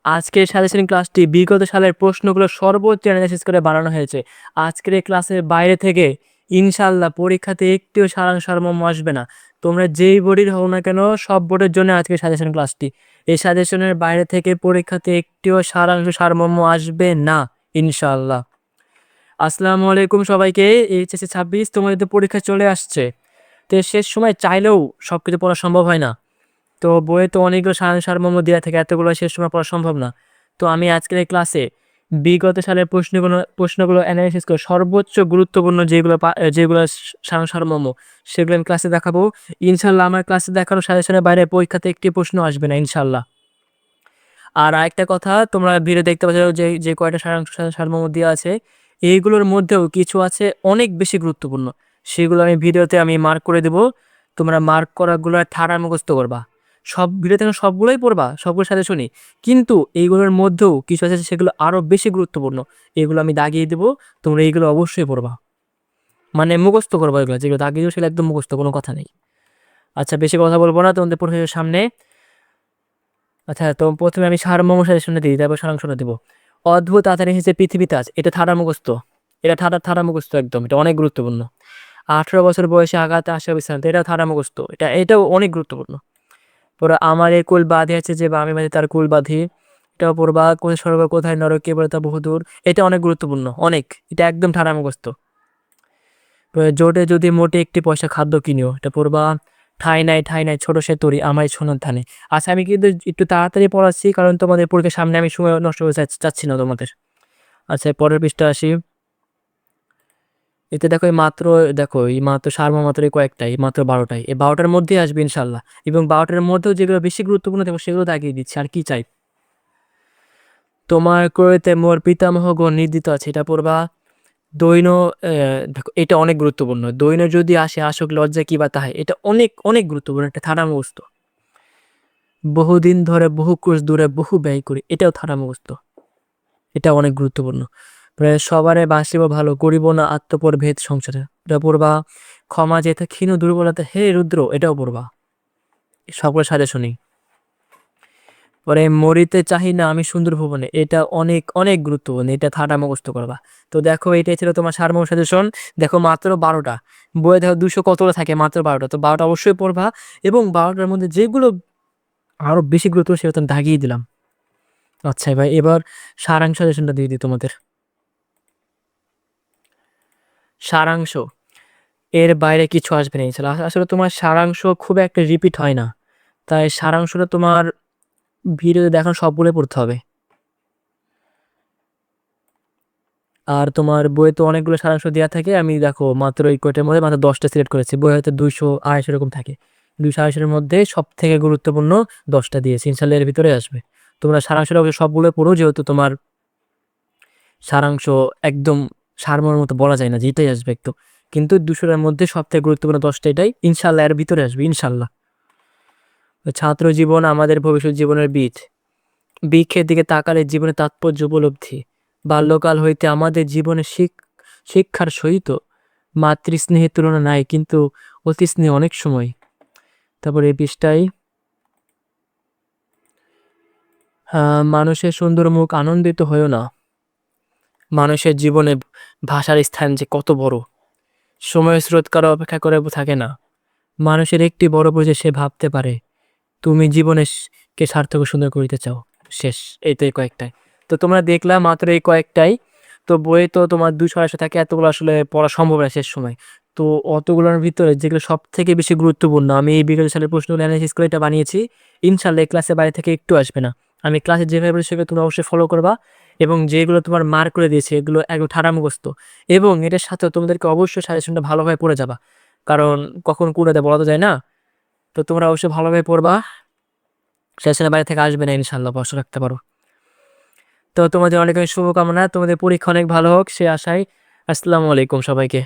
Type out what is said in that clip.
আজকের সাজেশন ক্লাসটি বিগত সালের প্রশ্নগুলো সর্বোচ্চ অ্যানালাইসিস করে বানানো হয়েছে। আজকের এই ক্লাসের বাইরে থেকে ইনশাআল্লাহ পরীক্ষাতে একটিও সারাংশ সারমর্ম আসবে না। তোমরা যেই বোর্ডের হও না কেন সব বোর্ডের জন্য আজকের সাজেশন ক্লাসটি। এই সাজেশনের বাইরে থেকে পরীক্ষাতে একটিও সারাংশ সারমর্ম আসবে না ইনশাআল্লাহ। আসসালামু আলাইকুম সবাইকে। এইচএসসি 26 তোমাদের তো পরীক্ষা চলে আসছে। তো শেষ সময় চাইলেও সবকিছু পড়া সম্ভব হয় না। তো বইয়ে তো অনেকগুলো সারমর্ম দেওয়া থাকে, এতগুলো শেষ সময় পড়া সম্ভব না। তো আমি আজকের এই ক্লাসে বিগত সালের প্রশ্নগুলো অ্যানালাইসিস করে সর্বোচ্চ গুরুত্বপূর্ণ যেগুলো সারমর্ম সেগুলো আমি ক্লাসে দেখাবো ইনশাল্লাহ। আমার ক্লাসে দেখানো সাজেশনের বাইরে পরীক্ষাতে একটি প্রশ্ন আসবে না ইনশাল্লাহ। আর আরেকটা কথা, তোমরা ভিডিও দেখতে পাচ্ছ যে কয়টা সারমর্ম দেওয়া আছে, এইগুলোর মধ্যেও কিছু আছে অনেক বেশি গুরুত্বপূর্ণ, সেগুলো আমি ভিডিওতে মার্ক করে দেবো। তোমরা মার্ক করাগুলো ঠাড়া মুখস্থ করবা। সব ভিডিওতে সবগুলোই পড়বা, সবগুলোর সাথে শুনি, কিন্তু এইগুলোর মধ্যেও কিছু আছে সেগুলো আরও বেশি গুরুত্বপূর্ণ, এগুলো আমি দাগিয়ে দেবো। তোমরা এইগুলো অবশ্যই পড়বা, মানে মুখস্থ করবা। এগুলো যেগুলো দাগিয়ে দেবো সেগুলো একদম মুখস্থ, কোনো কথা নেই। আচ্ছা, বেশি কথা বলবো না তোমাদের পরীক্ষার সামনে। আচ্ছা, তো প্রথমে আমি সারমর্ম সাজেশনটা দিই, তারপর সারাংশটা দেবো। অদ্ভুত আচার এসেছে পৃথিবীতে আজ, এটা ঠাড়া মুখস্থ। এটা ঠাড়া মুখস্থ একদম, এটা অনেক গুরুত্বপূর্ণ। 18 বছর বয়সে আঘাতে আসা বিশ্রান্ত, এটা ঠাড়া মুখস্থ, এটাও অনেক গুরুত্বপূর্ণ। পরে আমার এই কুল বাঁধে আছে যে, বা আমি বাঁধি তার কুল বাঁধি, এটাও পড়বা। কোথায় স্বর্গ কোথায় নরক কে বলে তা বহুদূর, এটা অনেক গুরুত্বপূর্ণ, অনেক, এটা একদম ঠাড়া মুখস্থ। জোটে যদি মোটে একটি পয়সা খাদ্য কিনিও, এটা পড়বা। ঠাই নাই ছোট সে তরি আমায় সোনার ধানে। আচ্ছা, আমি কিন্তু একটু তাড়াতাড়ি পড়াচ্ছি কারণ তোমাদের পরীক্ষার সামনে আমি সময় নষ্ট করে চাচ্ছি না তোমাদের। আচ্ছা, পরের পৃষ্ঠা আসি। এতে দেখো এই মাত্র সারমর্ম মাত্র কয়েকটাই, মাত্র 12টাই, এই 12টার মধ্যেই আসবে ইনশাল্লাহ। এবং 12টার মধ্যেও যেগুলো বেশি গুরুত্বপূর্ণ দেখো সেগুলো দাগিয়ে দিচ্ছি, আর কি চাই। তোমার ক্রয়তে মোর পিতামহগণ নির্দিত আছে, এটা পড়বা। দৈন দেখো এটা অনেক গুরুত্বপূর্ণ। দৈন যদি আসে আসুক লজ্জা কি বা তাহাই, এটা অনেক অনেক গুরুত্বপূর্ণ, একটা থানা মুখস্থ। বহুদিন ধরে বহু ক্রোশ দূরে বহু ব্যয় করি, এটাও থানা মুখস্থ, এটা অনেক গুরুত্বপূর্ণ। প্রায় সবারে বাঁচিব ভালো করিব না আত্মপর ভেদ সংসারে, এটা পড়বা। ক্ষমা যেতে ক্ষীণ দুর্বলতা হে রুদ্র, এটাও পড়বা। সকলের সাথে শুনি। পরে মরিতে চাহি না আমি সুন্দর ভুবনে, এটা অনেক অনেক গুরুত্বপূর্ণ, এটা থাটা মুখস্থ করবা। তো দেখো, এটাই ছিল তোমার সারমর্ম সাজেশন। দেখো মাত্র 12টা, বইয়ে দেখো 200 কতটা থাকে, মাত্র 12টা। তো 12টা অবশ্যই পড়বা, এবং 12টার মধ্যে যেগুলো আরো বেশি গুরুত্ব সেটা আমি দাগিয়ে দিলাম। আচ্ছা ভাই, এবার সারাংশ সাজেশনটা দিয়ে দিই তোমাদের। সারাংশ এর বাইরে কিছু আসবে না ইনশাল্লাহ। আসলে তোমার সারাংশ খুব একটা রিপিট হয় না, তাই সারাংশটা তোমার ভিডিওতে দেখানো সবগুলো পড়তে হবে। আর তোমার বইয়ে তো অনেকগুলো সারাংশ দেওয়া থাকে, আমি দেখো মাত্র এই কয়টার মধ্যে মাত্র 10টা সিলেক্ট করেছি। বই হয়তো 200 250 এরকম থাকে, 200 250-এর মধ্যে সব থেকে গুরুত্বপূর্ণ 10টা দিয়েছি, ইনশাল্লাহ এর ভিতরে আসবে। তোমরা সারাংশটা সবগুলো পড়ো, যেহেতু তোমার সারাংশ একদম সারমর্মের মতো বলা যায় না, যেটাই আসবে একটু, কিন্তু 200টার মধ্যে সব থেকে গুরুত্বপূর্ণ 10টা, এটাই ইনশাল্লাহ এর ভিতরে আসবে ইনশাল্লাহ। ছাত্র জীবন আমাদের ভবিষ্যৎ জীবনের বীজ, বৃক্ষের দিকে তাকালে জীবনের তাৎপর্য উপলব্ধি। বাল্যকাল হইতে আমাদের জীবনে শিক্ষার সহিত মাতৃস্নেহের তুলনা নাই, কিন্তু অতি স্নেহ অনেক সময়। তারপরে এই পৃষ্ঠায় মানুষের সুন্দর মুখ আনন্দিত হয়েও না, মানুষের জীবনে ভাষার স্থান যে কত বড়, সময়ের স্রোত কারো অপেক্ষা করে থাকে না। মানুষের একটি বড় বুঝে সে ভাবতে পারে তুমি জীবনে কে সার্থক ও সুন্দর করিতে চাও। শেষ, এই তো এই কয়েকটাই। তো তোমরা দেখলা মাত্র এই কয়েকটাই। তো বইয়ে তো তোমার 200 থাকে, এতগুলো আসলে পড়া সম্ভব না শেষ সময়। তো অতগুলোর ভিতরে যেগুলো সব থেকে বেশি গুরুত্বপূর্ণ, আমি এই বিগত সালের প্রশ্নগুলো অ্যানালাইসিস করে এটা বানিয়েছি। ইনশাল্লাহ এই ক্লাসে বাইরে থেকে একটু আসবে না। আমি ক্লাসে যেভাবে বলেছি সেগুলো তোমরা অবশ্যই ফলো করবা, এবং যেগুলো তোমার মার্ক করে দিয়েছে এগুলো একদম ঠাড়া মুখস্থ। এবং এটার সাথেও তোমাদেরকে অবশ্যই সাজেশনটা ভালোভাবে পড়ে যাবা, কারণ কখন কোনটা বলা তো যায় না। তো তোমরা অবশ্যই ভালোভাবে পড়বা, সেশনের বাইরে থেকে আসবে না ইনশাল্লাহ, ভরসা রাখতে পারো। তো তোমাদের অনেক অনেক শুভকামনা, তোমাদের পরীক্ষা অনেক ভালো হোক সে আশায়। আসসালামু আলাইকুম সবাইকে।